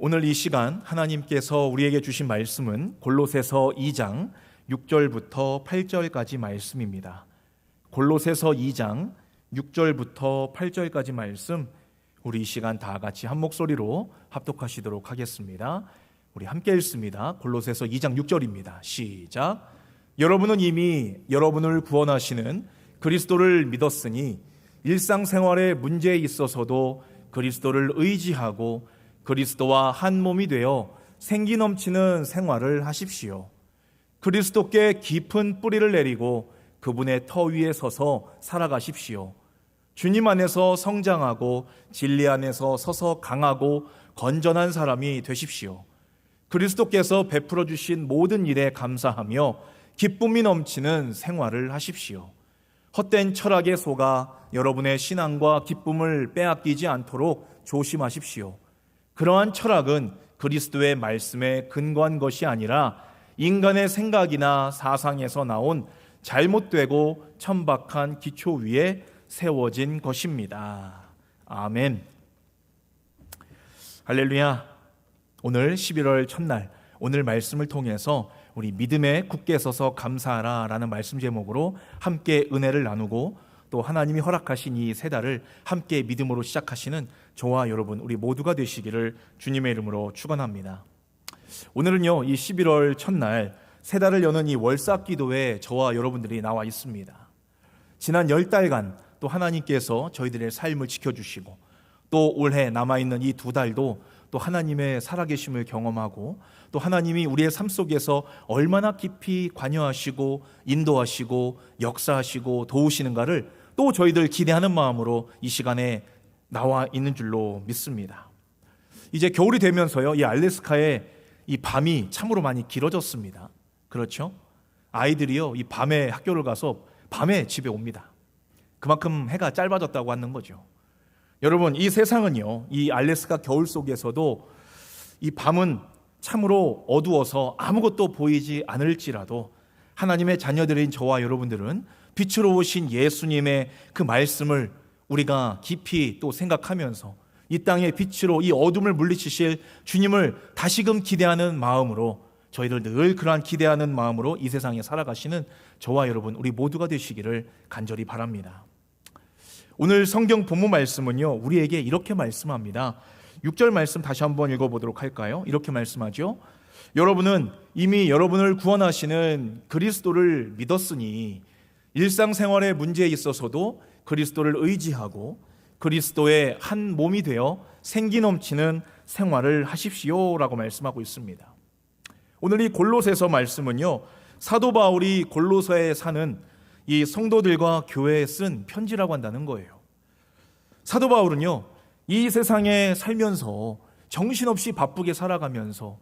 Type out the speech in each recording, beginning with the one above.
오늘 이 시간 하나님께서 우리에게 주신 말씀은 골로새서 2장 6절부터 8절까지 말씀입니다. 골로새서 2장 6절부터 8절까지 말씀, 우리 이 시간 다 같이 한 목소리로 합독하시도록 하겠습니다. 우리 함께 읽습니다. 골로새서 2장 6절입니다. 시작. 여러분은 이미 여러분을 구원하시는 그리스도를 믿었으니 일상생활에 문제에 있어서도 그리스도를 의지하고 그리스도와 한 몸이 되어 생기 넘치는 생활을 하십시오. 그리스도께 깊은 뿌리를 내리고 그분의 터 위에 서서 살아가십시오. 주님 안에서 성장하고 진리 안에서 서서 강하고 건전한 사람이 되십시오. 그리스도께서 베풀어 주신 모든 일에 감사하며 기쁨이 넘치는 생활을 하십시오. 헛된 철학에 속아 여러분의 신앙과 기쁨을 빼앗기지 않도록 조심하십시오. 그러한 철학은 그리스도의 말씀에 근거한 것이 아니라 인간의 생각이나 사상에서 나온 잘못되고 천박한 기초 위에 세워진 것입니다. 아멘. 할렐루야. 오늘 11월 첫날, 오늘 말씀을 통해서 우리 믿음에 굳게 서서 감사하라 라는 말씀 제목으로 함께 은혜를 나누고 또 하나님이 허락하신 이 세 달을 함께 믿음으로 시작하시는 저와 여러분 우리 모두가 되시기를 주님의 이름으로 축원합니다. 오늘은요, 이 11월 첫날 세 달을 여는 이 월삭 기도에 저와 여러분들이 나와 있습니다. 지난 10달간 또 하나님께서 저희들의 삶을 지켜주시고 또 올해 남아있는 이 2달도 또 하나님의 살아계심을 경험하고 또 하나님이 우리의 삶 속에서 얼마나 깊이 관여하시고 인도하시고 역사하시고 도우시는가를 또 저희들 기대하는 마음으로 이 시간에 나와 있는 줄로 믿습니다. 이제 겨울이 되면서요, 이 알래스카의 이 밤이 참으로 많이 길어졌습니다. 그렇죠? 아이들이요, 이 밤에 학교를 가서 밤에 집에 옵니다. 그만큼 해가 짧아졌다고 하는 거죠. 여러분, 이 세상은요, 이 알래스카 겨울 속에서도 이 밤은 참으로 어두워서 아무것도 보이지 않을지라도 하나님의 자녀들인 저와 여러분들은 빛으로 오신 예수님의 그 말씀을 우리가 깊이 또 생각하면서 이 땅의 빛으로 이 어둠을 물리치실 주님을 다시금 기대하는 마음으로 저희들 늘 그러한 기대하는 마음으로 이 세상에 살아가시는 저와 여러분 우리 모두가 되시기를 간절히 바랍니다. 오늘 성경 본문 말씀은요, 우리에게 이렇게 말씀합니다. 6절 말씀 다시 한번 읽어보도록 할까요? 이렇게 말씀하죠. 여러분은 이미 여러분을 구원하시는 그리스도를 믿었으니 일상생활의 문제에 있어서도 그리스도를 의지하고 그리스도의 한 몸이 되어 생기 넘치는 생활을 하십시오 라고 말씀하고 있습니다. 오늘 이 골로새서 말씀은요, 사도 바울이 골로새에 사는 이 성도들과 교회에 쓴 편지라고 한다는 거예요. 사도 바울은요, 이 세상에 살면서 정신없이 바쁘게 살아가면서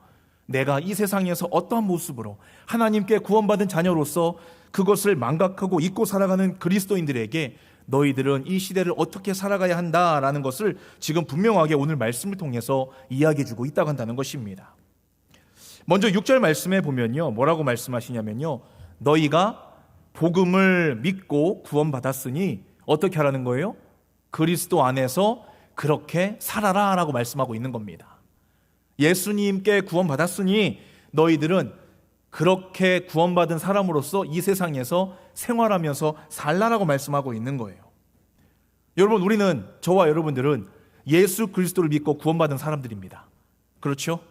내가 이 세상에서 어떠한 모습으로 하나님께 구원받은 자녀로서 그것을 망각하고 잊고 살아가는 그리스도인들에게 너희들은 이 시대를 어떻게 살아가야 한다라는 것을 지금 분명하게 오늘 말씀을 통해서 이야기해주고 있다고 한다는 것입니다. 먼저 6절 말씀에 보면요, 뭐라고 말씀하시냐면요, 너희가 복음을 믿고 구원받았으니 어떻게 하라는 거예요? 그리스도 안에서 그렇게 살아라 라고 말씀하고 있는 겁니다. 예수님께 구원받았으니 너희들은 그렇게 구원받은 사람으로서 이 세상에서 생활하면서 살라라고 말씀하고 있는 거예요. 여러분, 우리는, 저와 여러분들은 예수 그리스도를 믿고 구원받은 사람들입니다. 그렇죠?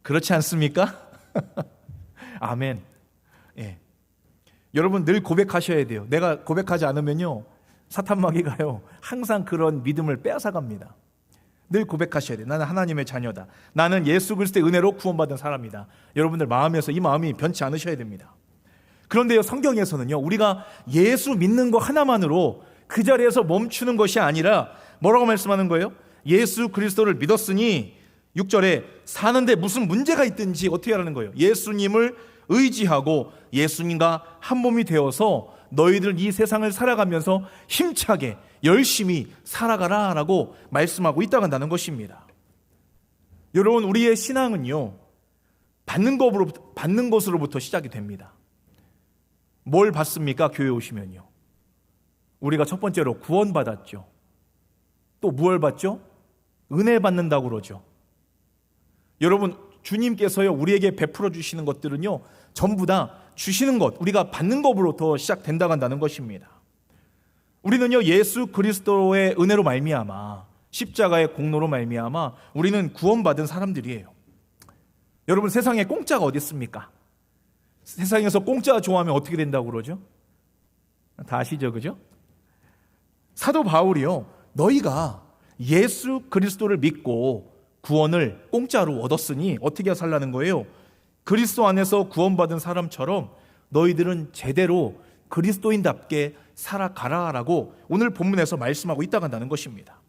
그렇지 않습니까? 아멘. 예. 여러분 늘 고백하셔야 돼요. 내가 고백하지 않으면요, 사탄마귀가요 항상 그런 믿음을 빼앗아갑니다. 늘 고백하셔야 돼요. 나는 하나님의 자녀다. 나는 예수 그리스도의 은혜로 구원받은 사람이다. 여러분들 마음에서 이 마음이 변치 않으셔야 됩니다. 그런데요, 성경에서는요, 우리가 예수 믿는 거 하나만으로 그 자리에서 멈추는 것이 아니라 뭐라고 말씀하는 거예요? 예수 그리스도를 믿었으니 6절에 사는데 무슨 문제가 있든지 어떻게 하라는 거예요? 예수님을 의지하고 예수님과 한 몸이 되어서 너희들 이 세상을 살아가면서 힘차게 열심히 살아가라 라고 말씀하고 있다고 한다는 것입니다. 여러분, 우리의 신앙은요, 받는 것으로부터 시작이 됩니다. 뭘 받습니까? 교회 오시면요, 우리가 첫 번째로 구원받았죠. 또 무엇을 받죠? 은혜 받는다고 그러죠. 여러분, 주님께서요 우리에게 베풀어 주시는 것들은요 전부 다 주시는 것, 우리가 받는 것으로부터 시작된다고 한다는 것입니다. 우리는요 예수 그리스도의 은혜로 말미암아, 십자가의 공로로 말미암아 우리는 구원받은 사람들이에요. 여러분, 세상에 공짜가 어디 있습니까? 세상에서 공짜 좋아하면 어떻게 된다고 그러죠? 다 아시죠, 그죠? 사도 바울이요, 너희가 예수 그리스도를 믿고 구원을 공짜로 얻었으니 어떻게 살라는 거예요? 그리스도 안에서 구원받은 사람처럼 너희들은 제대로 그리스도인답게 살아가라라고 오늘 본문에서 말씀하고 있다고 한다는 것입니다.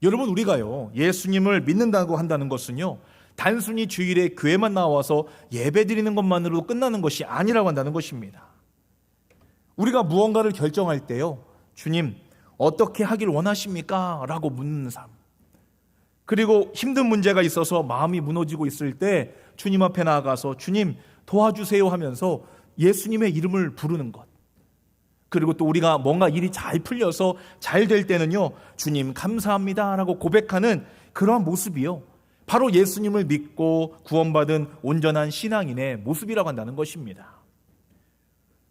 여러분, 우리가요 예수님을 믿는다고 한다는 것은요 단순히 주일에 교회만 나와서 예배드리는 것만으로 끝나는 것이 아니라고 한다는 것입니다. 우리가 무언가를 결정할 때요, 주님 어떻게 하길 원하십니까? 라고 묻는 삶. 그리고 힘든 문제가 있어서 마음이 무너지고 있을 때 주님 앞에 나아가서 주님 도와주세요 하면서 예수님의 이름을 부르는 것. 그리고 또 우리가 뭔가 일이 잘 풀려서 잘 될 때는요, 주님 감사합니다 라고 고백하는 그러한 모습이요, 바로 예수님을 믿고 구원받은 온전한 신앙인의 모습이라고 한다는 것입니다.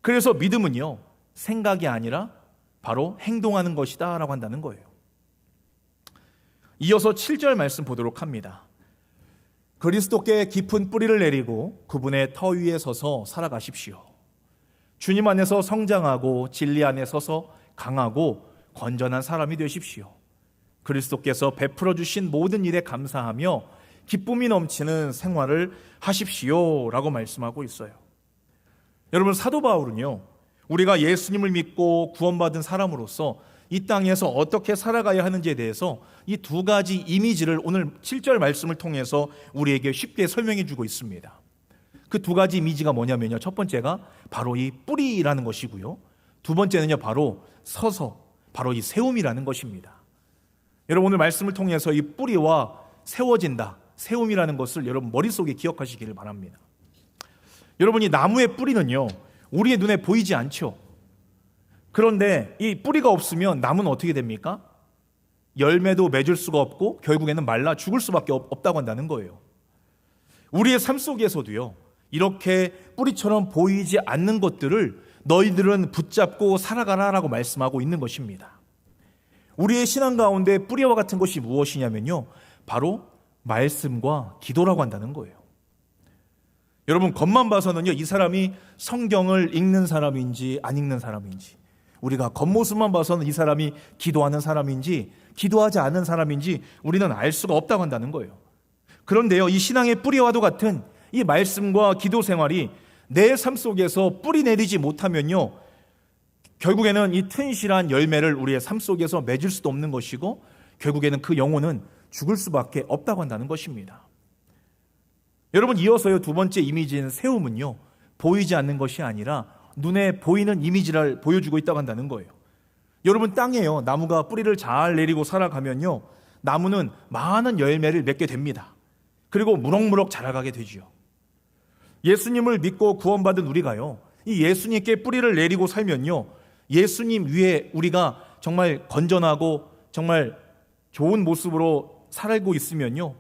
그래서 믿음은요 생각이 아니라 바로 행동하는 것이다 라고 한다는 거예요. 이어서 7절 말씀 보도록 합니다. 그리스도께 깊은 뿌리를 내리고 그분의 터 위에 서서 살아가십시오. 주님 안에서 성장하고 진리 안에 서서 강하고 건전한 사람이 되십시오. 그리스도께서 베풀어 주신 모든 일에 감사하며 기쁨이 넘치는 생활을 하십시오 라고 말씀하고 있어요. 여러분, 사도 바울은요 우리가 예수님을 믿고 구원받은 사람으로서 이 땅에서 어떻게 살아가야 하는지에 대해서 이 두 가지 이미지를 오늘 7절 말씀을 통해서 우리에게 쉽게 설명해 주고 있습니다. 그 두 가지 이미지가 뭐냐면요, 첫 번째가 바로 이 뿌리라는 것이고요, 두 번째는요 바로 서서, 바로 이 세움이라는 것입니다. 여러분, 오늘 말씀을 통해서 이 뿌리와 세워진다, 세움이라는 것을 여러분 머릿속에 기억하시기를 바랍니다. 여러분, 이 나무의 뿌리는요 우리의 눈에 보이지 않죠. 그런데 이 뿌리가 없으면 나무는 어떻게 됩니까? 열매도 맺을 수가 없고 결국에는 말라 죽을 수밖에 없다고 한다는 거예요. 우리의 삶 속에서도요 이렇게 뿌리처럼 보이지 않는 것들을 너희들은 붙잡고 살아가라라고 말씀하고 있는 것입니다. 우리의 신앙 가운데 뿌리와 같은 것이 무엇이냐면요 바로 말씀과 기도라고 한다는 거예요. 여러분, 겉만 봐서는요 이 사람이 성경을 읽는 사람인지 안 읽는 사람인지, 우리가 겉모습만 봐서는 이 사람이 기도하는 사람인지 기도하지 않는 사람인지 우리는 알 수가 없다고 한다는 거예요. 그런데요, 이 신앙의 뿌리와도 같은 이 말씀과 기도 생활이 내 삶 속에서 뿌리 내리지 못하면요 결국에는 이 튼실한 열매를 우리의 삶 속에서 맺을 수도 없는 것이고 결국에는 그 영혼은 죽을 수밖에 없다고 한다는 것입니다. 여러분, 이어서요 두 번째 이미지인 세움은요 보이지 않는 것이 아니라 눈에 보이는 이미지를 보여주고 있다고 한다는 거예요. 여러분, 땅에요 나무가 뿌리를 잘 내리고 살아가면요 나무는 많은 열매를 맺게 됩니다. 그리고 무럭무럭 자라가게 되지요. 예수님을 믿고 구원받은 우리가요 이 예수님께 뿌리를 내리고 살면요 예수님 위에 우리가 정말 건전하고 정말 좋은 모습으로 살고 있으면요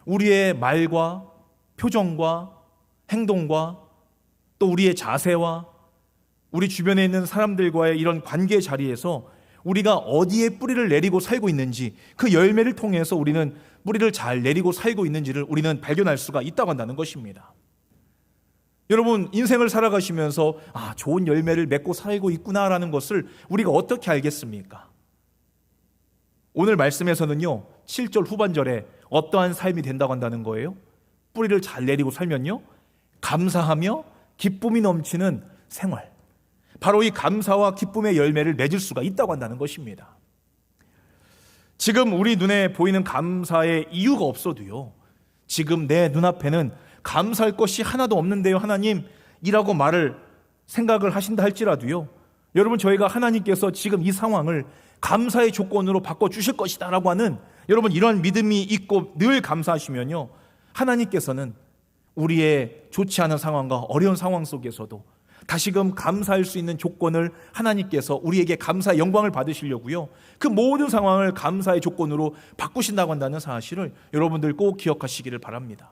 우리의 말과 표정과 행동과 또 우리의 자세와 우리 주변에 있는 사람들과의 이런 관계 자리에서 우리가 어디에 뿌리를 내리고 살고 있는지, 그 열매를 통해서 우리는 뿌리를 잘 내리고 살고 있는지를 우리는 발견할 수가 있다고 한다는 것입니다. 여러분, 인생을 살아가시면서 좋은 열매를 맺고 살고 있구나라는 것을 우리가 어떻게 알겠습니까? 오늘 말씀에서는요 7절 후반절에 어떠한 삶이 된다고 한다는 거예요? 뿌리를 잘 내리고 살면요 감사하며 기쁨이 넘치는 생활, 바로 이 감사와 기쁨의 열매를 맺을 수가 있다고 한다는 것입니다. 지금 우리 눈에 보이는 감사의 이유가 없어도요 지금 내 눈앞에는 감사할 것이 하나도 없는데요 하나님 이라고 생각을 하신다 할지라도요 여러분, 저희가 하나님께서 지금 이 상황을 감사의 조건으로 바꿔주실 것이다 라고 하는 여러분 이러한 믿음이 있고 늘 감사하시면요 하나님께서는 우리의 좋지 않은 상황과 어려운 상황 속에서도 다시금 감사할 수 있는 조건을 하나님께서 우리에게 감사의 영광을 받으시려고요, 그 모든 상황을 감사의 조건으로 바꾸신다고 한다는 사실을 여러분들 꼭 기억하시기를 바랍니다.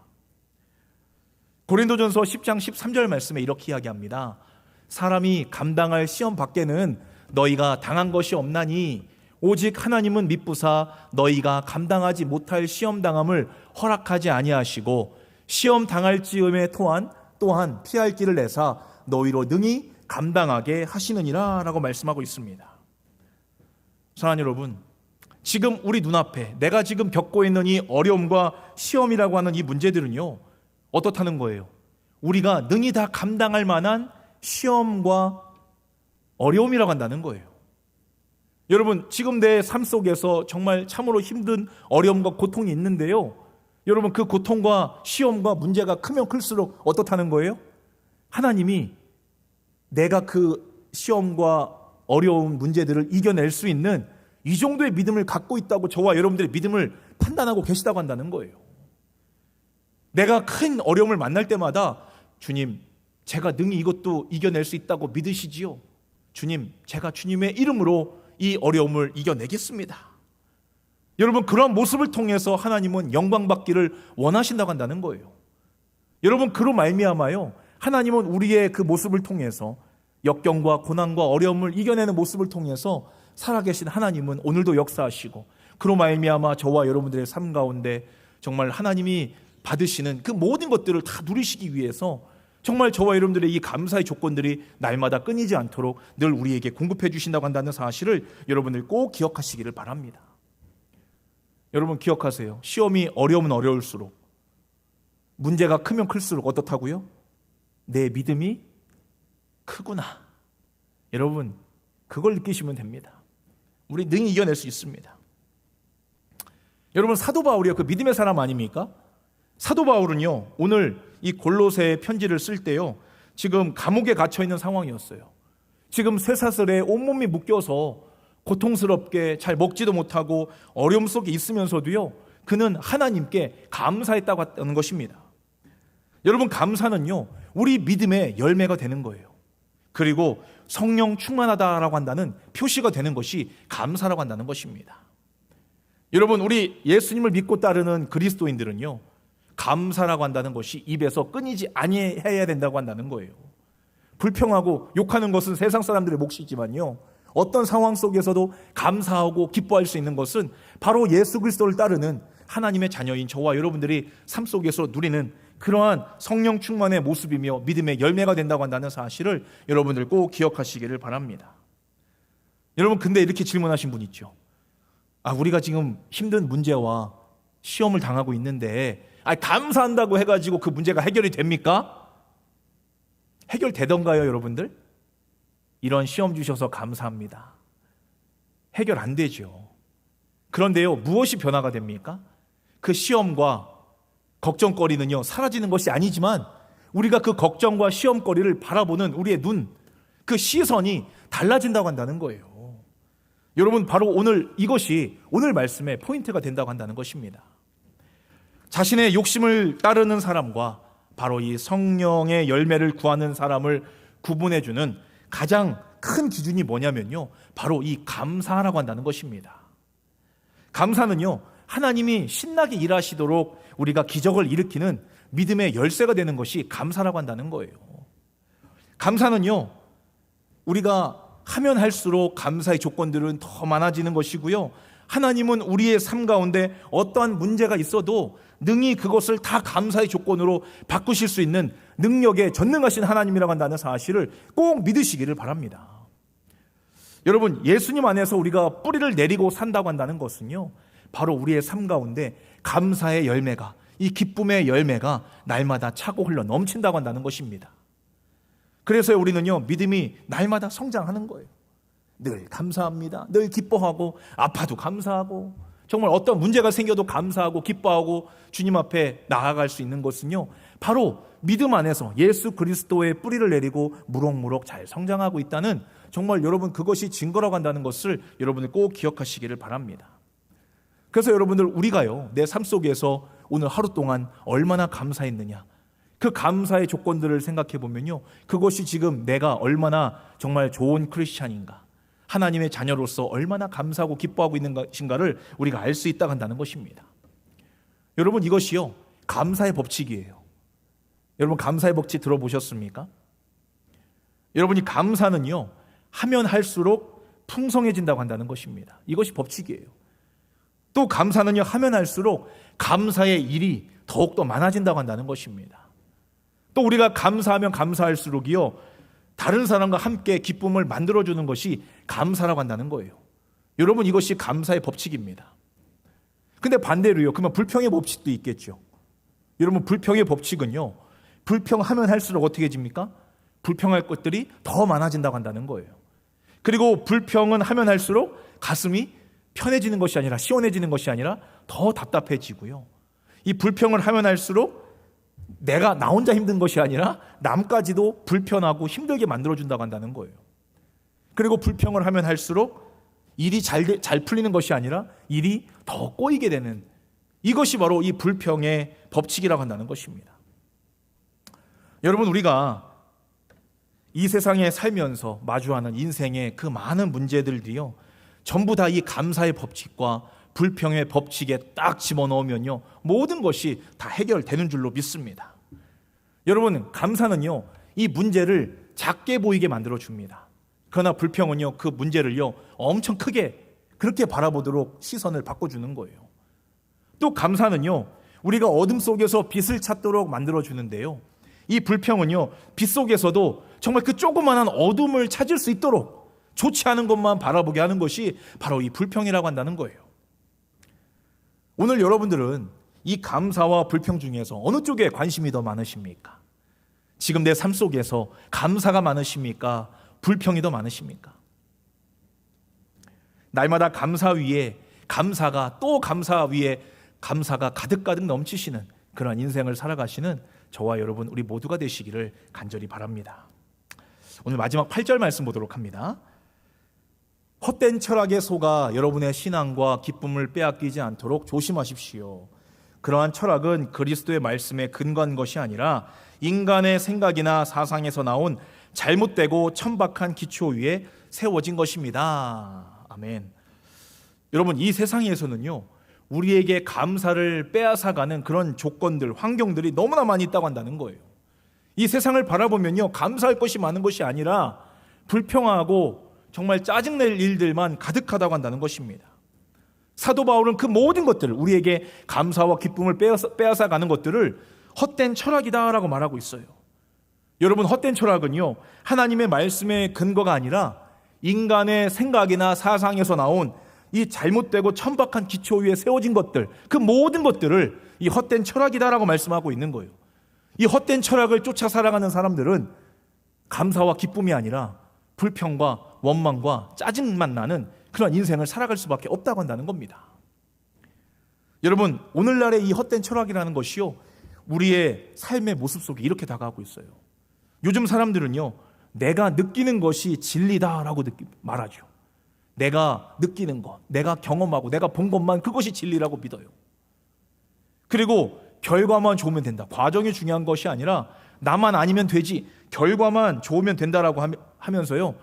고린도전서 10장 13절 말씀에 이렇게 이야기합니다. 사람이 감당할 시험 밖에는 너희가 당한 것이 없나니 오직 하나님은 미쁘사 너희가 감당하지 못할 시험 당함을 허락하지 아니하시고 시험 당할 즈음에 또한 피할 길을 내사 너희로 능히 감당하게 하시느니라 라고 말씀하고 있습니다. 사랑하는 여러분, 지금 우리 눈앞에 내가 지금 겪고 있는 이 어려움과 시험이라고 하는 이 문제들은요, 어떻다는 거예요? 우리가 능히 다 감당할 만한 시험과 어려움이라고 한다는 거예요. 여러분, 지금 내 삶 속에서 정말 참으로 힘든 어려움과 고통이 있는데요, 여러분, 그 고통과 시험과 문제가 크면 클수록 어떻다는 거예요? 하나님이 내가 그 시험과 어려운 문제들을 이겨낼 수 있는 이 정도의 믿음을 갖고 있다고 저와 여러분들의 믿음을 판단하고 계시다고 한다는 거예요. 내가 큰 어려움을 만날 때마다 주님, 제가 능히 이것도 이겨낼 수 있다고 믿으시지요? 주님, 제가 주님의 이름으로 이 어려움을 이겨내겠습니다. 여러분, 그런 모습을 통해서 하나님은 영광 받기를 원하신다고 한다는 거예요. 여러분, 그로 말미암아요, 하나님은 우리의 그 모습을 통해서 역경과 고난과 어려움을 이겨내는 모습을 통해서 살아계신 하나님은 오늘도 역사하시고, 그로 말미암아 저와 여러분들의 삶 가운데 정말 하나님이 받으시는 그 모든 것들을 다 누리시기 위해서 정말 저와 여러분들의 이 감사의 조건들이 날마다 끊이지 않도록 늘 우리에게 공급해 주신다고 한다는 사실을 여러분들 꼭 기억하시기를 바랍니다. 여러분, 기억하세요. 시험이 어려우면 어려울수록, 문제가 크면 클수록 어떻다고요? 내 믿음이 크구나. 여러분, 그걸 느끼시면 됩니다. 우리 능히 이겨낼 수 있습니다. 여러분, 사도 바울이 그 믿음의 사람 아닙니까? 사도 바울은요, 오늘 이 골로새 편지를 쓸 때요, 지금 감옥에 갇혀 있는 상황이었어요. 지금 쇠사슬에 온몸이 묶여서 고통스럽게 잘 먹지도 못하고 어려움 속에 있으면서도요, 그는 하나님께 감사했다고 하는 것입니다. 여러분, 감사는요, 우리 믿음의 열매가 되는 거예요. 그리고 성령 충만하다라고 한다는 표시가 되는 것이 감사라고 한다는 것입니다. 여러분, 우리 예수님을 믿고 따르는 그리스도인들은요, 감사라고 한다는 것이 입에서 끊이지 아니해야 된다고 한다는 거예요. 불평하고 욕하는 것은 세상 사람들의 몫이지만요, 어떤 상황 속에서도 감사하고 기뻐할 수 있는 것은 바로 예수 그리스도를 따르는 하나님의 자녀인 저와 여러분들이 삶 속에서 누리는 그러한 성령 충만의 모습이며 믿음의 열매가 된다고 한다는 사실을 여러분들 꼭 기억하시기를 바랍니다. 여러분, 근데 이렇게 질문하신 분 있죠. 우리가 지금 힘든 문제와 시험을 당하고 있는데 감사한다고 해가지고 그 문제가 해결이 됩니까? 해결되던가요, 여러분들? 이런 시험 주셔서 감사합니다. 해결 안 되죠. 그런데요, 무엇이 변화가 됩니까? 그 시험과 걱정거리는요, 사라지는 것이 아니지만 우리가 그 걱정과 시험거리를 바라보는 우리의 눈, 그 시선이 달라진다고 한다는 거예요. 여러분, 바로 오늘 이것이 오늘 말씀의 포인트가 된다고 한다는 것입니다. 자신의 욕심을 따르는 사람과 바로 이 성령의 열매를 구하는 사람을 구분해주는 가장 큰 기준이 뭐냐면요, 바로 이 감사라고 한다는 것입니다. 감사는요, 하나님이 신나게 일하시도록 우리가 기적을 일으키는 믿음의 열쇠가 되는 것이 감사라고 한다는 거예요. 감사는요, 우리가 하면 할수록 감사의 조건들은 더 많아지는 것이고요, 하나님은 우리의 삶 가운데 어떠한 문제가 있어도 능히 그것을 다 감사의 조건으로 바꾸실 수 있는 능력에 전능하신 하나님이라고 한다는 사실을 꼭 믿으시기를 바랍니다. 여러분, 예수님 안에서 우리가 뿌리를 내리고 산다고 한다는 것은요, 바로 우리의 삶 가운데 감사의 열매가, 이 기쁨의 열매가 날마다 차고 흘러 넘친다고 한다는 것입니다. 그래서 우리는요, 믿음이 날마다 성장하는 거예요. 늘 감사합니다. 늘 기뻐하고, 아파도 감사하고, 정말 어떤 문제가 생겨도 감사하고 기뻐하고 주님 앞에 나아갈 수 있는 것은요, 바로 믿음 안에서 예수 그리스도의 뿌리를 내리고 무럭무럭 잘 성장하고 있다는, 정말 여러분, 그것이 증거라고 한다는 것을 여러분들 꼭 기억하시기를 바랍니다. 그래서 여러분들, 우리가요, 내 삶 속에서 오늘 하루 동안 얼마나 감사했느냐, 그 감사의 조건들을 생각해 보면요, 그것이 지금 내가 얼마나 정말 좋은 크리스찬인가, 하나님의 자녀로서 얼마나 감사하고 기뻐하고 있는 것인가를 우리가 알 수 있다고 한다는 것입니다. 여러분, 이것이요 감사의 법칙이에요. 여러분, 감사의 법칙 들어보셨습니까? 여러분이 감사는요 하면 할수록 풍성해진다고 한다는 것입니다. 이것이 법칙이에요. 또 감사는요 하면 할수록 감사의 일이 더욱더 많아진다고 한다는 것입니다. 또 우리가 감사하면 감사할수록이요 다른 사람과 함께 기쁨을 만들어주는 것이 감사라고 한다는 거예요. 여러분, 이것이 감사의 법칙입니다. 근데 반대로요, 그러면 불평의 법칙도 있겠죠. 여러분, 불평의 법칙은요, 불평하면 할수록 어떻게 해집니까? 불평할 것들이 더 많아진다고 한다는 거예요. 그리고 불평은 하면 할수록 가슴이 편해지는 것이 아니라, 시원해지는 것이 아니라 더 답답해지고요, 이 불평을 하면 할수록 내가 나 혼자 힘든 것이 아니라 남까지도 불편하고 힘들게 만들어준다고 한다는 거예요. 그리고 불평을 하면 할수록 일이 잘 풀리는 것이 아니라 일이 더 꼬이게 되는, 이것이 바로 이 불평의 법칙이라고 한다는 것입니다. 여러분, 우리가 이 세상에 살면서 마주하는 인생의 그 많은 문제들이요 전부 다 이 감사의 법칙과 불평의 법칙에 딱 집어넣으면요 모든 것이 다 해결되는 줄로 믿습니다. 여러분, 감사는요 이 문제를 작게 보이게 만들어줍니다. 그러나 불평은요 그 문제를요 엄청 크게 그렇게 바라보도록 시선을 바꿔주는 거예요. 또 감사는요 우리가 어둠 속에서 빛을 찾도록 만들어주는데요, 이 불평은요 빛 속에서도 정말 그 조그마한 어둠을 찾을 수 있도록 좋지 않은 것만 바라보게 하는 것이 바로 이 불평이라고 한다는 거예요. 오늘 여러분들은 이 감사와 불평 중에서 어느 쪽에 관심이 더 많으십니까? 지금 내 삶 속에서 감사가 많으십니까? 불평이 더 많으십니까? 날마다 감사 위에 감사가 또 감사 위에 감사가 가득가득 넘치시는 그런 인생을 살아가시는 저와 여러분 우리 모두가 되시기를 간절히 바랍니다. 오늘 마지막 8절 말씀 보도록 합니다. 헛된 철학에 속아 여러분의 신앙과 기쁨을 빼앗기지 않도록 조심하십시오. 그러한 철학은 그리스도의 말씀에 근거한 것이 아니라 인간의 생각이나 사상에서 나온 잘못되고 천박한 기초 위에 세워진 것입니다. 아멘. 여러분, 이 세상에서는요 우리에게 감사를 빼앗아가는 그런 조건들, 환경들이 너무나 많이 있다고 한다는 거예요. 이 세상을 바라보면요 감사할 것이 많은 것이 아니라 불평하고 정말 짜증낼 일들만 가득하다고 한다는 것입니다. 사도 바울은 그 모든 것들을, 우리에게 감사와 기쁨을 빼앗아가는 것들을 헛된 철학이다라고 말하고 있어요. 여러분, 헛된 철학은요 하나님의 말씀의 근거가 아니라 인간의 생각이나 사상에서 나온 이 잘못되고 천박한 기초 위에 세워진 것들, 그 모든 것들을 이 헛된 철학이다라고 말씀하고 있는 거예요. 이 헛된 철학을 쫓아 살아가는 사람들은 감사와 기쁨이 아니라 불평과 원망과 짜증만 나는 그런 인생을 살아갈 수밖에 없다고 한다는 겁니다. 여러분, 오늘날의 이 헛된 철학이라는 것이요 우리의 삶의 모습 속에 이렇게 다가가고 있어요. 요즘 사람들은요 내가 느끼는 것이 진리다라고 말하죠. 내가 느끼는 것, 내가 경험하고 내가 본 것만, 그것이 진리라고 믿어요. 그리고 결과만 좋으면 된다, 과정이 중요한 것이 아니라 나만 아니면 되지, 결과만 좋으면 된다라고 하면서요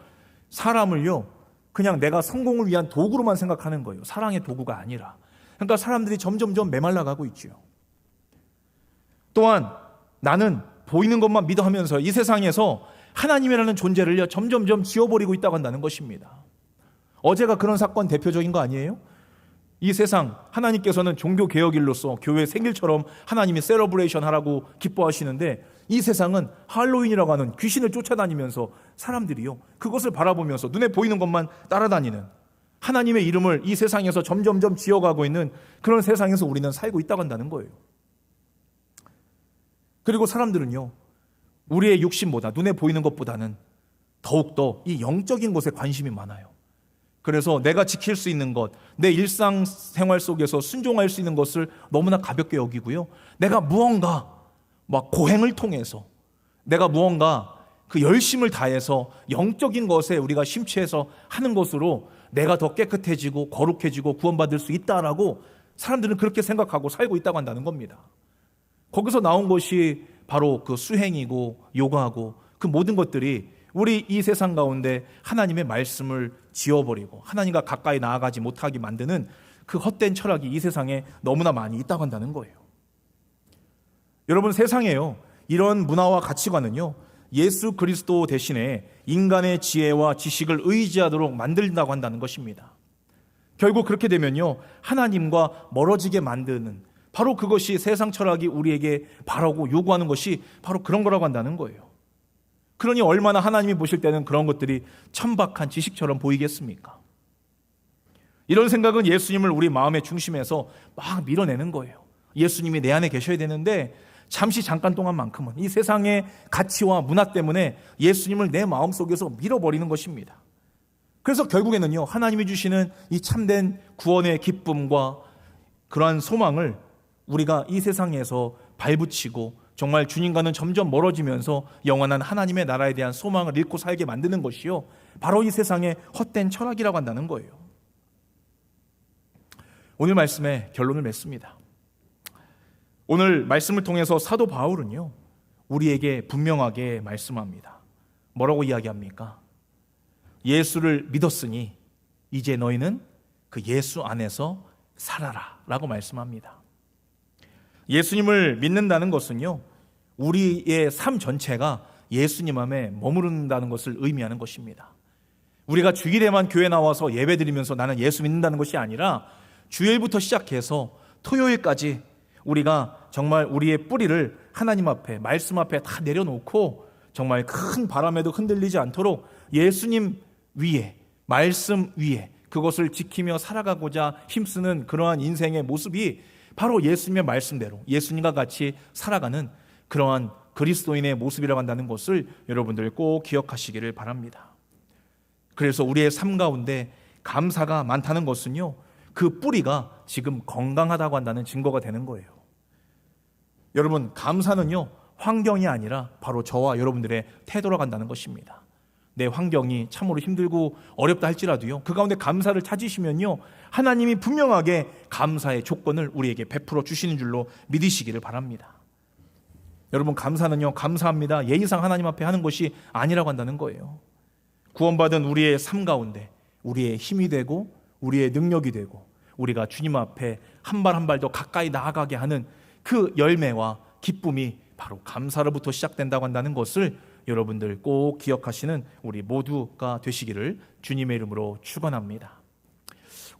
사람을요 그냥 내가 성공을 위한 도구로만 생각하는 거예요. 사랑의 도구가 아니라. 그러니까 사람들이 점점점 메말라가고 있죠. 또한 나는 보이는 것만 믿어 하면서 이 세상에서 하나님이라는 존재를요 점점점 지워버리고 있다고 한다는 것입니다. 어제가 그런 사건 대표적인 거 아니에요? 이 세상 하나님께서는 종교개혁일로서 교회 생일처럼 하나님이 셀러브레이션 하라고 기뻐하시는데, 이 세상은 할로윈이라고 하는 귀신을 쫓아다니면서 사람들이요 그것을 바라보면서 눈에 보이는 것만 따라다니는, 하나님의 이름을 이 세상에서 점점점 지어가고 있는 그런 세상에서 우리는 살고 있다고 한다는 거예요. 그리고 사람들은요 우리의 육신보다, 눈에 보이는 것보다는 더욱더 이 영적인 것에 관심이 많아요. 그래서 내가 지킬 수 있는 것, 내 일상생활 속에서 순종할 수 있는 것을 너무나 가볍게 여기고요, 내가 무언가 막 고행을 통해서, 내가 무언가 그 열심을 다해서 영적인 것에 우리가 심취해서 하는 것으로 내가 더 깨끗해지고 거룩해지고 구원받을 수 있다라고 사람들은 그렇게 생각하고 살고 있다고 한다는 겁니다. 거기서 나온 것이 바로 그 수행이고 요구하고 그 모든 것들이 우리 이 세상 가운데 하나님의 말씀을 지워버리고 하나님과 가까이 나아가지 못하게 만드는 그 헛된 철학이 이 세상에 너무나 많이 있다고 한다는 거예요. 여러분, 세상에요, 이런 문화와 가치관은요, 예수 그리스도 대신에 인간의 지혜와 지식을 의지하도록 만든다고 한다는 것입니다. 결국 그렇게 되면요, 하나님과 멀어지게 만드는, 바로 그것이 세상 철학이 우리에게 바라고 요구하는 것이 바로 그런 거라고 한다는 거예요. 그러니 얼마나 하나님이 보실 때는 그런 것들이 천박한 지식처럼 보이겠습니까? 이런 생각은 예수님을 우리 마음의 중심에서 막 밀어내는 거예요. 예수님이 내 안에 계셔야 되는데 잠시 잠깐 동안만큼은 이 세상의 가치와 문화 때문에 예수님을 내 마음속에서 밀어버리는 것입니다. 그래서 결국에는요, 하나님이 주시는 이 참된 구원의 기쁨과 그러한 소망을 우리가 이 세상에서 발붙이고 정말 주님과는 점점 멀어지면서 영원한 하나님의 나라에 대한 소망을 잃고 살게 만드는 것이요, 바로 이 세상의 헛된 철학이라고 한다는 거예요. 오늘 말씀의 결론을 맺습니다. 오늘 말씀을 통해서 사도 바울은요, 우리에게 분명하게 말씀합니다. 뭐라고 이야기합니까? 예수를 믿었으니 이제 너희는 그 예수 안에서 살아라 라고 말씀합니다. 예수님을 믿는다는 것은요, 우리의 삶 전체가 예수님 안에 머무른다는 것을 의미하는 것입니다. 우리가 주일에만 교회 나와서 예배 드리면서 나는 예수 믿는다는 것이 아니라 주일부터 시작해서 토요일까지 우리가 정말 우리의 뿌리를 하나님 앞에, 말씀 앞에 다 내려놓고 정말 큰 바람에도 흔들리지 않도록 예수님 위에, 말씀 위에 그것을 지키며 살아가고자 힘쓰는 그러한 인생의 모습이 바로 예수님의 말씀대로 예수님과 같이 살아가는 그러한 그리스도인의 모습이라고 한다는 것을 여러분들 꼭 기억하시기를 바랍니다. 그래서 우리의 삶 가운데 감사가 많다는 것은요, 그 뿌리가 지금 건강하다고 한다는 증거가 되는 거예요. 여러분, 감사는요, 환경이 아니라 바로 저와 여러분들의 태도로 간다는 것입니다. 내 환경이 참으로 힘들고 어렵다 할지라도요, 그 가운데 감사를 찾으시면요, 하나님이 분명하게 감사의 조건을 우리에게 베풀어 주시는 줄로 믿으시기를 바랍니다. 여러분, 감사는요, 감사합니다, 예의상 하나님 앞에 하는 것이 아니라고 한다는 거예요. 구원받은 우리의 삶 가운데 우리의 힘이 되고 우리의 능력이 되고 우리가 주님 앞에 한 발 한 발 더 가까이 나아가게 하는 그 열매와 기쁨이 바로 감사로부터 시작된다고 한다는 것을 여러분들 꼭 기억하시는 우리 모두가 되시기를 주님의 이름으로 축원합니다.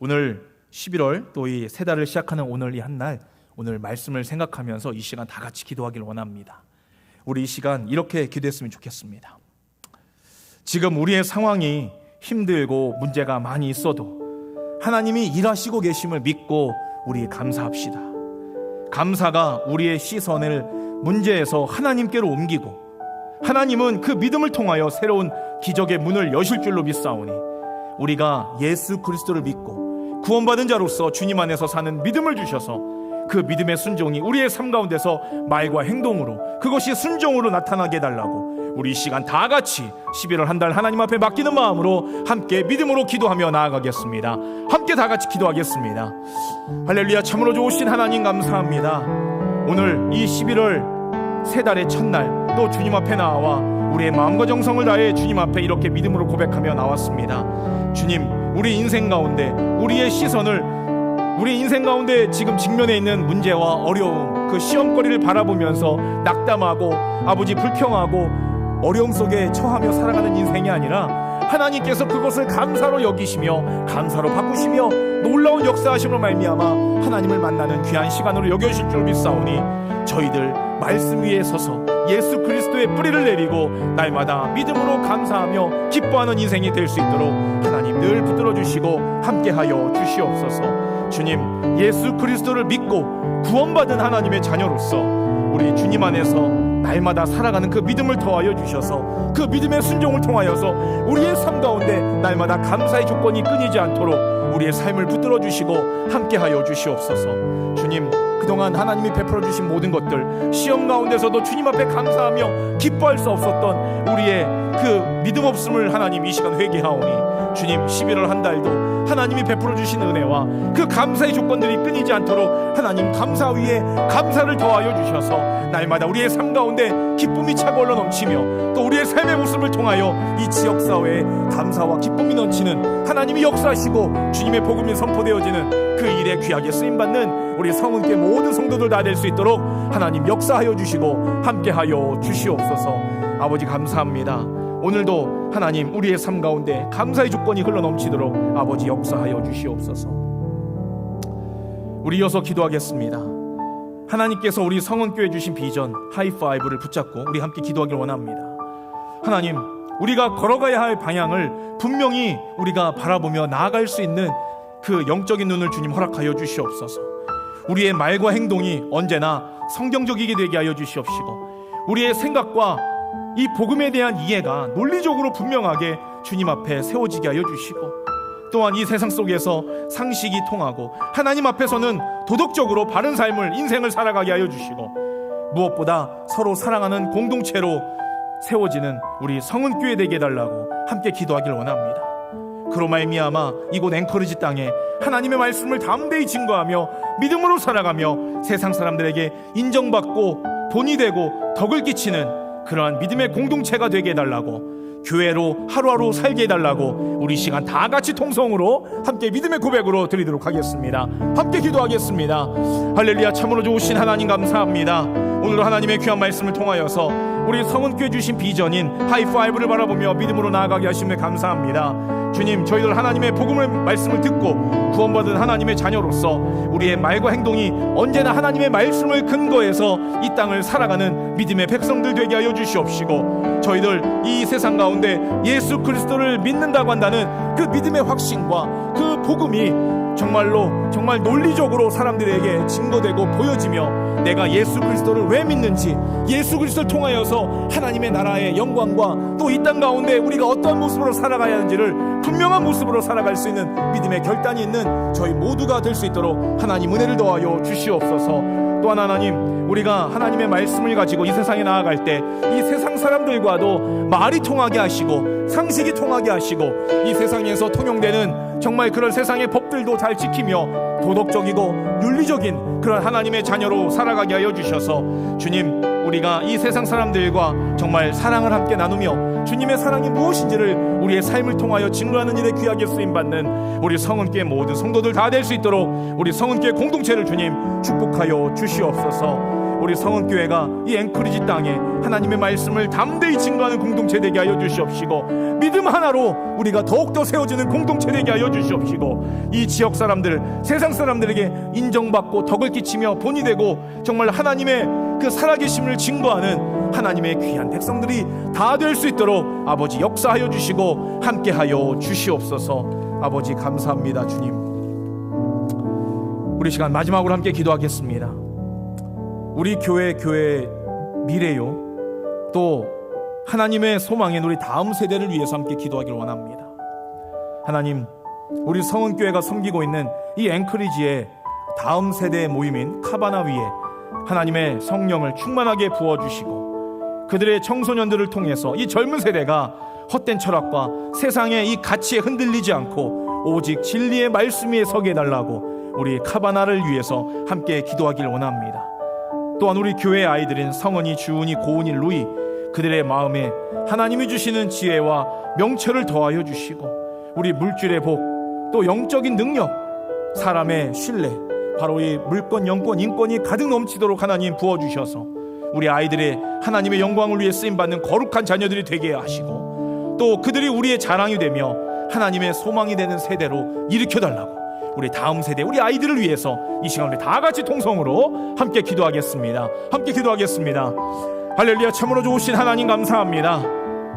오늘 11월 또 이 새 달을 시작하는 오늘 이 한 날, 오늘 말씀을 생각하면서 이 시간 다 같이 기도하기를 원합니다. 우리 이 시간 이렇게 기도했으면 좋겠습니다. 지금 우리의 상황이 힘들고 문제가 많이 있어도 하나님이 일하시고 계심을 믿고 우리 감사합시다. 감사가 우리의 시선을 문제에서 하나님께로 옮기고 하나님은 그 믿음을 통하여 새로운 기적의 문을 여실 줄로 믿사오니 우리가 예수 그리스도를 믿고 구원받은 자로서 주님 안에서 사는 믿음을 주셔서 그 믿음의 순종이 우리의 삶 가운데서 말과 행동으로, 그것이 순종으로 나타나게 해달라고 우리 이 시간 다 같이 11월 한 달 하나님 앞에 맡기는 마음으로 함께 믿음으로 기도하며 나아가겠습니다. 함께 다 같이 기도하겠습니다. 할렐루야. 참으로 좋으신 하나님 감사합니다. 오늘 이 11월 새 달의 첫날 또 주님 앞에 나와 우리의 마음과 정성을 다해 주님 앞에 이렇게 믿음으로 고백하며 나왔습니다. 주님, 우리 인생 가운데 우리의 시선을 우리 인생 가운데 지금 직면해 있는 문제와 어려움, 그 시험거리를 바라보면서 낙담하고 아버지 불평하고 어려움 속에 처하며 살아가는 인생이 아니라 하나님께서 그것을 감사로 여기시며 감사로 바꾸시며 놀라운 역사하심으로 말미암아 하나님을 만나는 귀한 시간으로 여겨주실 줄 믿사오니 저희들 말씀 위에 서서 예수 그리스도의 뿌리를 내리고 날마다 믿음으로 감사하며 기뻐하는 인생이 될 수 있도록 하나님 늘 붙들어 주시고 함께하여 주시옵소서. 주님, 예수 그리스도를 믿고 구원받은 하나님의 자녀로서 우리 주님 안에서 날마다 살아가는 그 믿음을 더하여 주셔서 그 믿음의 순종을 통하여서 우리의 삶 가운데 날마다 감사의 조건이 끊이지 않도록 우리의 삶을 붙들어 주시고 함께하여 주시옵소서. 주님, 그동안 하나님이 베풀어 주신 모든 것들, 시험 가운데서도 주님 앞에 감사하며 기뻐할 수 없었던 우리의 그 믿음 없음을 하나님 이 시간 회개하오니 주님, 11월 한 달도 하나님이 베풀어 주신 은혜와 그 감사의 조건들이 끊이지 않도록 하나님 감사 위에 감사를 더하여 주셔서 날마다 우리의 삶 가운데 기쁨이 차고 흘러 넘치며 또 우리의 삶의 모습을 통하여 이 지역사회에 감사와 기쁨이 넘치는 하나님이 역사하시고 주님의 복음이 선포되어지는 그 일에 귀하게 쓰임받는 우리 성은교회 모든 성도들 다 될 수 있도록 하나님 역사하여 주시고 함께하여 주시옵소서. 아버지 감사합니다. 오늘도 하나님 우리의 삶 가운데 감사의 조건이 흘러 넘치도록 아버지 역사하여 주시옵소서. 우리 이어서 기도하겠습니다. 하나님께서 우리 성은교회 주신 비전 하이파이브를 붙잡고 우리 함께 기도하길 원합니다. 하나님, 우리가 걸어가야 할 방향을 분명히 우리가 바라보며 나아갈 수 있는 그 영적인 눈을 주님 허락하여 주시옵소서. 우리의 말과 행동이 언제나 성경적이게 되게 하여 주시옵시고 우리의 생각과 이 복음에 대한 이해가 논리적으로 분명하게 주님 앞에 세워지게 하여 주시고 또한 이 세상 속에서 상식이 통하고 하나님 앞에서는 도덕적으로 바른 삶을 인생을 살아가게 하여 주시고 무엇보다 서로 사랑하는 공동체로 세워지는 우리 성은교회 되게 해달라고 함께 기도하길 원합니다. 그로 말미암아 이곳 앵커리지 땅에 하나님의 말씀을 담대히 증거하며 믿음으로 살아가며 세상 사람들에게 인정받고 본이 되고 덕을 끼치는 그러한 믿음의 공동체가 되게 해달라고, 교회로 하루하루 살게 해달라고 우리 시간 다 같이 통성으로 함께 믿음의 고백으로 드리도록 하겠습니다. 함께 기도하겠습니다. 할렐루야. 참으로 좋으신 하나님 감사합니다. 오늘도 하나님의 귀한 말씀을 통하여서 우리 성은교회 주신 비전인 하이파이브를 바라보며 믿음으로 나아가게 하심에 감사합니다. 주님, 저희들 하나님의 복음의 말씀을 듣고 구원받은 하나님의 자녀로서 우리의 말과 행동이 언제나 하나님의 말씀을 근거해서 이 땅을 살아가는 믿음의 백성들 되게 하여 주시옵시고 저희들 이 세상 가운데 예수 그리스도를 믿는다고 한다는 그 믿음의 확신과 그 복음이 정말 논리적으로 사람들에게 증거되고 보여지며 내가 예수 그리스도를 왜 믿는지, 예수 그리스도를 통하여서 하나님의 나라의 영광과 또 이 땅 가운데 우리가 어떠한 모습으로 살아가야 하는지를 분명한 모습으로 살아갈 수 있는 믿음의 결단이 있는 저희 모두가 될 수 있도록 하나님 은혜를 더하여 주시옵소서. 또한 하나님, 우리가 하나님의 말씀을 가지고 이 세상에 나아갈 때 이 세상 사람들과도 말이 통하게 하시고 상식이 통하게 하시고 이 세상에서 통용되는 정말 그런 세상의 법들도 잘 지키며 도덕적이고 윤리적인 그런 하나님의 자녀로 살아가게 하여 주셔서 주님, 우리가 이 세상 사람들과 정말 사랑을 함께 나누며 주님의 사랑이 무엇인지를 우리의 삶을 통하여 증거하는 일에 귀하게 쓰임받는 우리 성은교회 모든 성도들 다 될 수 있도록 우리 성은교회 공동체를 주님 축복하여 주시옵소서. 우리 성은교회가 이 앵커리지 땅에 하나님의 말씀을 담대히 증거하는 공동체 되게 하여 주시옵시고 믿음 하나로 우리가 더욱더 세워지는 공동체 되게 하여 주시옵시고 이 지역 사람들, 세상 사람들에게 인정받고 덕을 끼치며 본이 되고 정말 하나님의 그 살아계심을 증거하는 하나님의 귀한 백성들이 다 될 수 있도록 아버지 역사하여 주시고 함께하여 주시옵소서. 아버지 감사합니다. 주님, 우리 시간 마지막으로 함께 기도하겠습니다. 우리 교회 미래요 또 하나님의 소망인 우리 다음 세대를 위해서 함께 기도하길 원합니다. 하나님, 우리 성은교회가 섬기고 있는 이 앵커리지의 다음 세대의 모임인 카바나 위에 하나님의 성령을 충만하게 부어주시고 그들의 청소년들을 통해서 이 젊은 세대가 헛된 철학과 세상의 이 가치에 흔들리지 않고 오직 진리의 말씀 위에 서게 해달라고 우리 카바나를 위해서 함께 기도하길 원합니다. 또한 우리 교회의 아이들인 성은이, 주은이, 고은이, 루이, 그들의 마음에 하나님이 주시는 지혜와 명철을 더하여 주시고 우리 물질의 복, 또 영적인 능력, 사람의 신뢰, 바로 이 물권, 영권, 인권이 가득 넘치도록 하나님 부어주셔서 우리 아이들의 하나님의 영광을 위해 쓰임받는 거룩한 자녀들이 되게 하시고 또 그들이 우리의 자랑이 되며 하나님의 소망이 되는 세대로 일으켜달라고 우리 다음 세대, 우리 아이들을 위해서 이 시간 우리 다 같이 통성으로 함께 기도하겠습니다. 함께 기도하겠습니다. 할렐루야. 참으로 좋으신 하나님 감사합니다.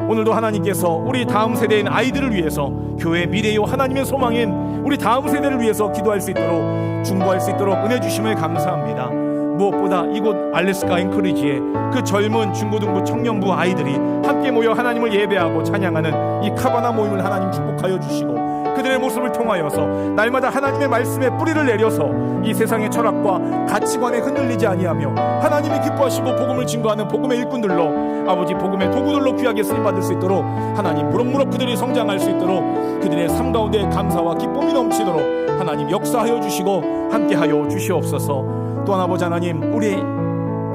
오늘도 하나님께서 우리 다음 세대인 아이들을 위해서 교회의 미래요 하나님의 소망인 우리 다음 세대를 위해서 기도할 수 있도록 중보할 수 있도록 은혜 주심을 감사합니다. 무엇보다 이곳 알래스카 앵커리지의 그 젊은 중고등부 청년부 아이들이 함께 모여 하나님을 예배하고 찬양하는 이 카바나 모임을 하나님 축복하여 주시고 그들의 모습을 통하여서 날마다 하나님의 말씀에 뿌리를 내려서 이 세상의 철학과 가치관에 흔들리지 아니하며 하나님이 기뻐하시고 복음을 증거하는 복음의 일꾼들로, 아버지 복음의 도구들로 귀하게 쓰임받을 수 있도록 하나님 무럭무럭 그들이 성장할 수 있도록 그들의 삶 가운데 감사와 기쁨이 넘치도록 하나님 역사하여 주시고 함께하여 주시옵소서. 또한 아버지 하나님, 우리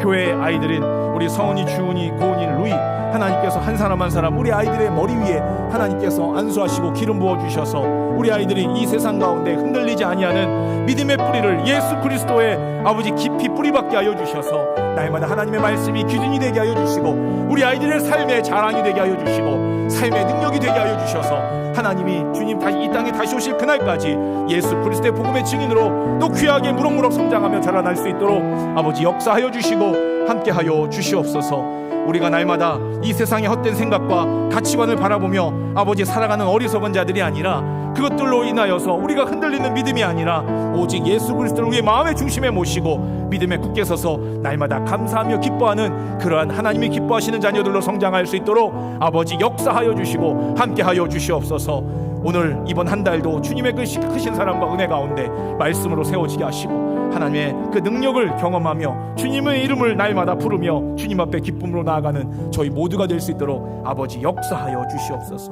교회의 아이들인 우리 성은이, 주은이, 고은이, 루이, 하나님께서 한 사람 한 사람 우리 아이들의 머리 위에 하나님께서 안수하시고 기름 부어주셔서 우리 아이들이 이 세상 가운데 흔들리지 아니하는 믿음의 뿌리를 예수 그리스도의 아버지 깊이 뿌리박게 하여 주셔서 날마다 하나님의 말씀이 기준이 되게 하여 주시고 우리 아이들의 삶의 자랑이 되게 하여 주시고 삶의 능력이 되게 하여 주셔서 하나님이 주님 다시 이 땅에 다시 오실 그날까지 예수 그리스도의 복음의 증인으로 또 귀하게 무럭무럭 성장하며 자라날 수 있도록 아버지 역사하여 주시고 함께하여 주시옵소서. 우리가 날마다 이 세상의 헛된 생각과 가치관을 바라보며 아버지 살아가는 어리석은 자들이 아니라 그것들로 인하여서 우리가 흔들리는 믿음이 아니라 오직 예수 그리스도를 우리의 마음의 중심에 모시고 믿음에 굳게 서서 날마다 감사하며 기뻐하는 그러한 하나님이 기뻐하시는 자녀들로 성장할 수 있도록 아버지 역사하여 주시고 함께하여 주시옵소서. 오늘 이번 한 달도 주님의 그 크신 사랑과 은혜 가운데 말씀으로 세워지게 하시고 하나님의 그 능력을 경험하며 주님의 이름을 날마다 부르며 주님 앞에 기쁨으로 나아가는 저희 모두가 될 수 있도록 아버지 역사하여 주시옵소서.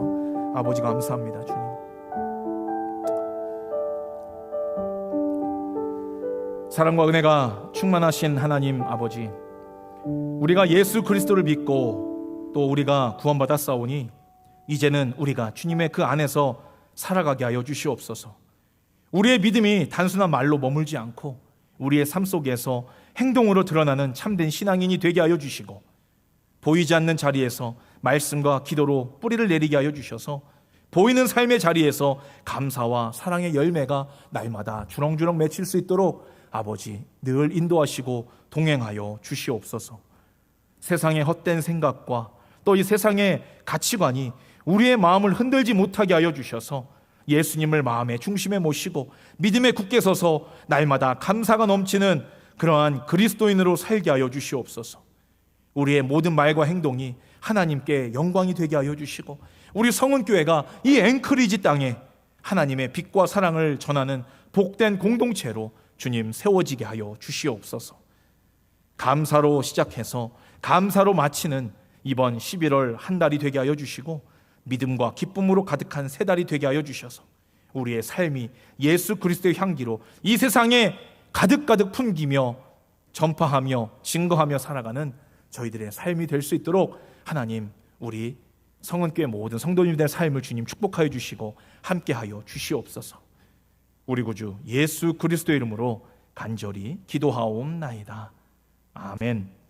아버지 감사합니다. 주님, 사랑과 은혜가 충만하신 하나님 아버지, 우리가 예수 그리스도를 믿고 또 우리가 구원받았사오니 이제는 우리가 주님의 그 안에서 살아가게 하여 주시옵소서. 우리의 믿음이 단순한 말로 머물지 않고 우리의 삶 속에서 행동으로 드러나는 참된 신앙인이 되게 하여 주시고 보이지 않는 자리에서 말씀과 기도로 뿌리를 내리게 하여 주셔서 보이는 삶의 자리에서 감사와 사랑의 열매가 날마다 주렁주렁 맺힐 수 있도록 아버지 늘 인도하시고 동행하여 주시옵소서. 세상의 헛된 생각과 또 이 세상의 가치관이 우리의 마음을 흔들지 못하게 하여 주셔서 예수님을 마음의 중심에 모시고 믿음에 굳게 서서 날마다 감사가 넘치는 그러한 그리스도인으로 살게 하여 주시옵소서. 우리의 모든 말과 행동이 하나님께 영광이 되게 하여 주시고 우리 성은교회가 이 앵커리지 땅에 하나님의 빛과 사랑을 전하는 복된 공동체로 주님 세워지게 하여 주시옵소서. 감사로 시작해서 감사로 마치는 이번 11월 한 달이 되게 하여 주시고 믿음과 기쁨으로 가득한 세 달이 되게 하여 주셔서 우리의 삶이 예수 그리스도의 향기로 이 세상에 가득가득 풍기며 전파하며 증거하며 살아가는 저희들의 삶이 될 수 있도록 하나님, 우리 성은교회 모든 성도님들의 삶을 주님 축복하여 주시고 함께하여 주시옵소서. 우리 구주 예수 그리스도의 이름으로 간절히 기도하옵나이다. 아멘.